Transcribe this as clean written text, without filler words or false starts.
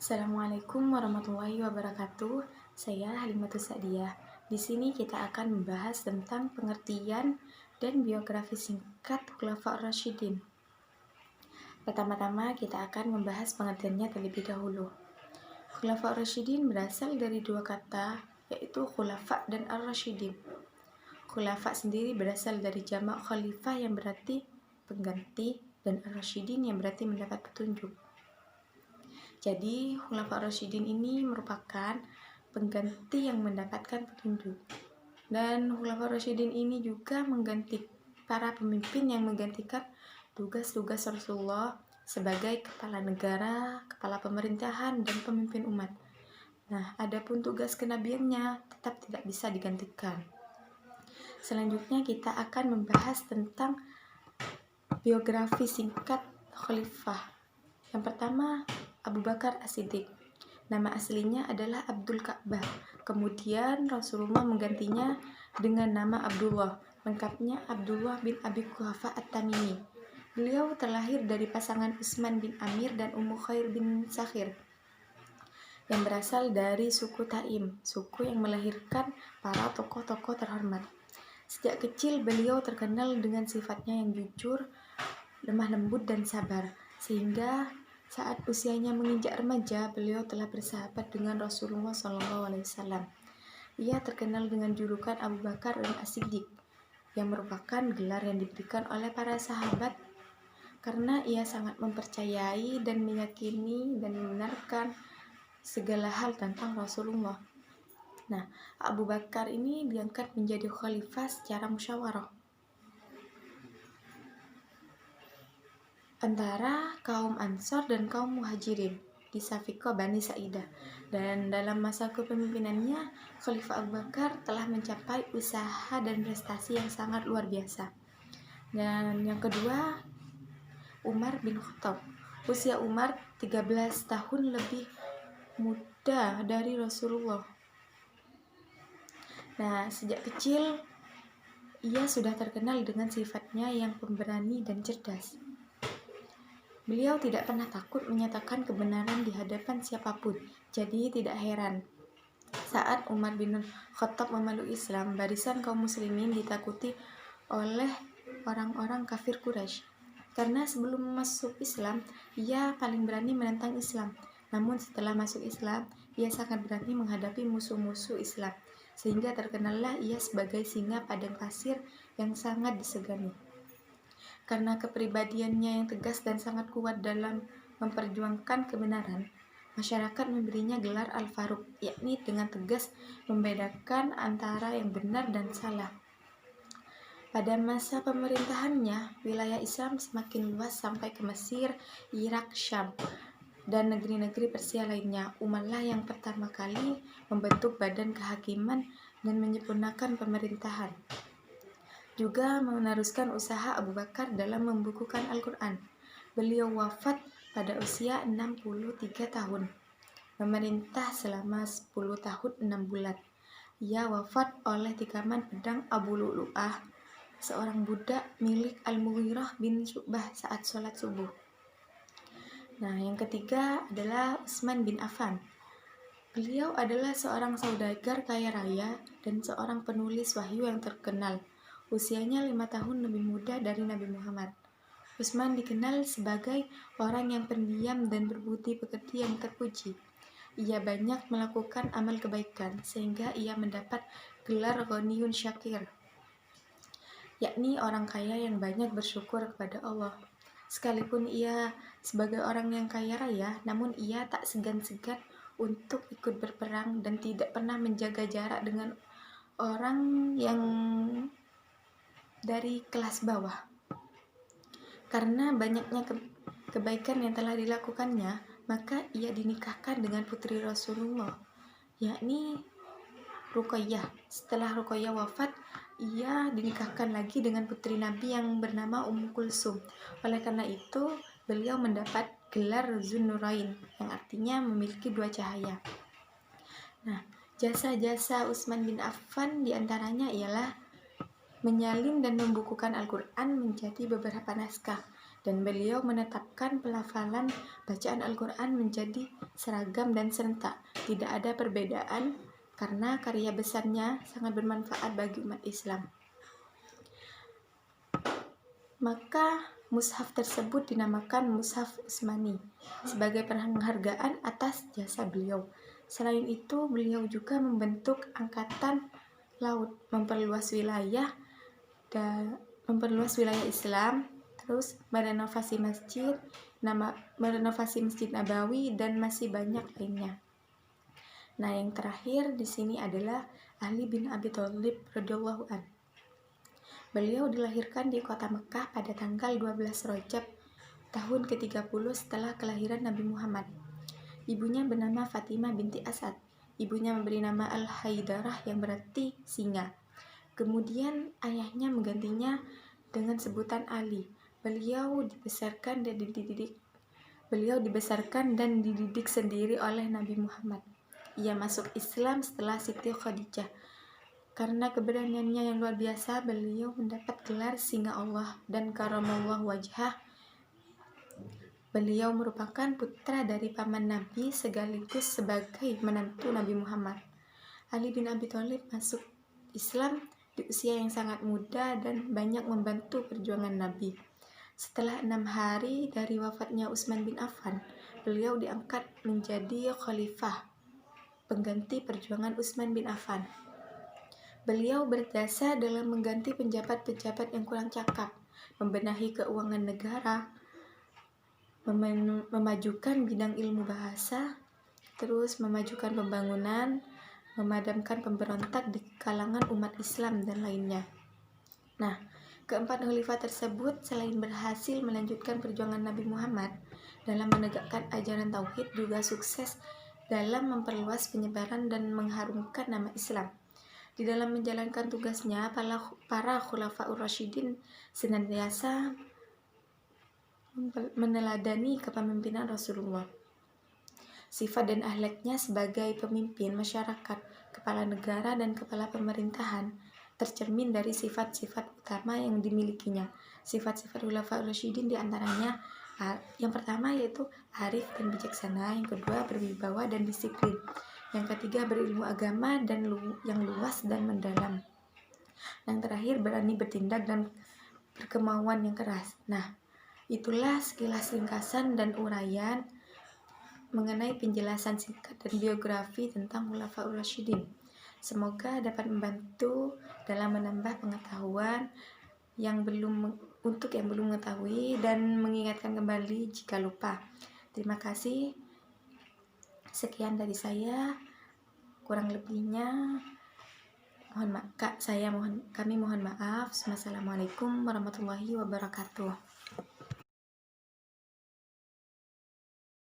Assalamualaikum warahmatullahi wabarakatuh. Saya Halimatus Sa'diyah. Di sini kita akan membahas tentang pengertian dan biografi singkat Khulafaur Rasyidin. Pertama-tama kita akan membahas pengertiannya terlebih dahulu. Khulafaur Rasyidin berasal dari dua kata, yaitu khulafa dan ar-rasyidin. Khulafa sendiri berasal dari jamak khalifah yang berarti pengganti, dan ar-rasyidin yang berarti mendapat petunjuk. Jadi, Khulafaur Rasyidin ini merupakan pengganti yang mendapatkan petunjuk. Dan Khulafaur Rasyidin ini juga mengganti para pemimpin yang menggantikan tugas-tugas Rasulullah sebagai kepala negara, kepala pemerintahan, dan pemimpin umat. Nah, adapun tugas kenabiannya tetap tidak bisa digantikan. Selanjutnya kita akan membahas tentang biografi singkat khalifah. Yang pertama, Abu Bakar As-Siddiq. Nama aslinya adalah Abdul Ka'bah. Kemudian Rasulullah menggantinya dengan nama Abdullah. Lengkapnya Abdullah bin Abi Quhafa At-Tamimi. Beliau terlahir dari pasangan Utsman bin Amir dan Ummu Khair bin Sakhir yang berasal dari suku Taim, suku yang melahirkan para tokoh-tokoh terhormat. Sejak kecil beliau terkenal dengan sifatnya yang jujur, lemah lembut dan sabar, sehingga saat usianya menginjak remaja, beliau telah bersahabat dengan Rasulullah SAW. Ia terkenal dengan julukan Abu Bakar dan As-Siddiq, yang merupakan gelar yang diberikan oleh para sahabat karena ia sangat mempercayai dan meyakini dan membenarkan segala hal tentang Rasulullah. Nah, Abu Bakar ini diangkat menjadi khalifah secara musyawarah antara kaum Ansor dan kaum Muhajirin di Safiqah Bani Sa'idah. Dan dalam masa kepemimpinannya, Khalifah Abu Bakar telah mencapai usaha dan prestasi yang sangat luar biasa. Dan yang kedua, Umar bin Khattab. Usia Umar 13 tahun lebih muda dari Rasulullah. Nah, sejak kecil ia sudah terkenal dengan sifatnya yang pemberani dan cerdas. Beliau tidak pernah takut menyatakan kebenaran di hadapan siapapun. Jadi tidak heran saat Umar bin Khattab memeluk Islam, barisan kaum muslimin ditakuti oleh orang-orang kafir Quraisy. Karena sebelum masuk Islam, ia paling berani menentang Islam. Namun setelah masuk Islam, ia sangat berani menghadapi musuh-musuh Islam. Sehingga terkenallah ia sebagai singa padang pasir yang sangat disegani. Karena kepribadiannya yang tegas dan sangat kuat dalam memperjuangkan kebenaran, masyarakat memberinya gelar Al-Faruq, yakni dengan tegas membedakan antara yang benar dan salah. Pada masa pemerintahannya, wilayah Islam semakin luas sampai ke Mesir, Irak, Syam, dan negeri-negeri Persia lainnya. Umarlah yang pertama kali membentuk badan kehakiman dan menyempurnakan pemerintahan. Juga meneruskan usaha Abu Bakar dalam membukukan Al-Quran. Beliau wafat pada usia 63 tahun. Memerintah selama 10 tahun 6 bulan. Ia wafat oleh tikaman pedang Abu Lu'lu'ah, seorang budak milik Al-Mughirah bin Syu'bah saat sholat subuh. Nah, yang ketiga adalah Utsman bin Affan. Beliau adalah seorang saudagar kaya raya dan seorang penulis wahyu yang terkenal. Usianya 5 tahun lebih muda dari Nabi Muhammad. Utsman dikenal sebagai orang yang pendiam dan berbudi pekerti yang terpuji. Ia banyak melakukan amal kebaikan sehingga ia mendapat gelar Ghaniyun Syakir, yakni orang kaya yang banyak bersyukur kepada Allah. Sekalipun ia sebagai orang yang kaya raya, namun ia tak segan-segan untuk ikut berperang dan tidak pernah menjaga jarak dengan orang yang dari kelas bawah. Karena banyaknya kebaikan yang telah dilakukannya, maka ia dinikahkan dengan putri Rasulullah, yakni Ruqayyah. Setelah Ruqayyah wafat, ia dinikahkan lagi dengan putri Nabi yang bernama Ummu Kulsum. Oleh karena itu, beliau mendapat gelar Zunnurain, yang artinya memiliki dua cahaya. Nah, jasa-jasa Utsman bin Affan diantaranya ialah menyalin dan membukukan Al-Quran menjadi beberapa naskah, dan beliau menetapkan pelafalan bacaan Al-Quran menjadi seragam dan serentak. Tidak ada perbedaan karena karya besarnya sangat bermanfaat bagi umat Islam. Maka mushaf tersebut dinamakan Mushaf Utsmani sebagai penghargaan atas jasa beliau. Selain itu, beliau juga membentuk angkatan laut, memperluas wilayah Islam, terus merenovasi Masjid Nabawi, dan masih banyak lainnya. Nah, yang terakhir di sini adalah Ali bin Abi Thalib radhiyallahu anhu. Beliau dilahirkan di kota Mekah pada tanggal 12 Rajab tahun ke-30 setelah kelahiran Nabi Muhammad. Ibunya bernama Fatimah binti Asad. Ibunya memberi nama Al-Haidarah yang berarti singa. Kemudian ayahnya menggantinya dengan sebutan Ali. Beliau dibesarkan dan dididik sendiri oleh Nabi Muhammad. Ia masuk Islam setelah Siti Khadijah. Karena keberaniannya yang luar biasa, beliau mendapat gelar Singa Allah dan Karamallahu Wajhah. Beliau merupakan putra dari paman Nabi sekaligus sebagai menantu Nabi Muhammad. Ali bin Abi Thalib masuk Islam di usia yang sangat muda dan banyak membantu perjuangan Nabi. Setelah 6 hari dari wafatnya Utsman bin Affan, beliau diangkat menjadi khalifah pengganti perjuangan Utsman bin Affan. Beliau berjasa dalam mengganti penjabat-penjabat yang kurang cakap, membenahi keuangan negara, memajukan bidang ilmu bahasa, terus memajukan pembangunan, memadamkan pemberontak di kalangan umat Islam, dan lainnya. Nah, keempat khalifah tersebut selain berhasil melanjutkan perjuangan Nabi Muhammad dalam menegakkan ajaran tauhid, juga sukses dalam memperluas penyebaran dan mengharumkan nama Islam. Di dalam menjalankan tugasnya, para khulafaur rasyidin senantiasa meneladani kepemimpinan Rasulullah. Sifat dan akhlaknya sebagai pemimpin masyarakat, kepala negara, dan kepala pemerintahan tercermin dari sifat-sifat utama yang dimilikinya. Sifat-sifat khulafaur rasyidin diantaranya yang pertama yaitu arif dan bijaksana, yang kedua berwibawa dan disiplin, yang ketiga berilmu agama dan yang luas dan mendalam, yang terakhir berani bertindak dan berkemauan yang keras. Nah, itulah sekilas ringkasan dan uraian mengenai penjelasan singkat dan biografi tentang Khulafaur Rasyidin. Semoga dapat membantu dalam menambah pengetahuan untuk yang belum mengetahui dan mengingatkan kembali jika lupa. Terima kasih. Sekian dari saya, kurang lebihnya kami mohon maaf. Wassalamualaikum warahmatullahi wabarakatuh.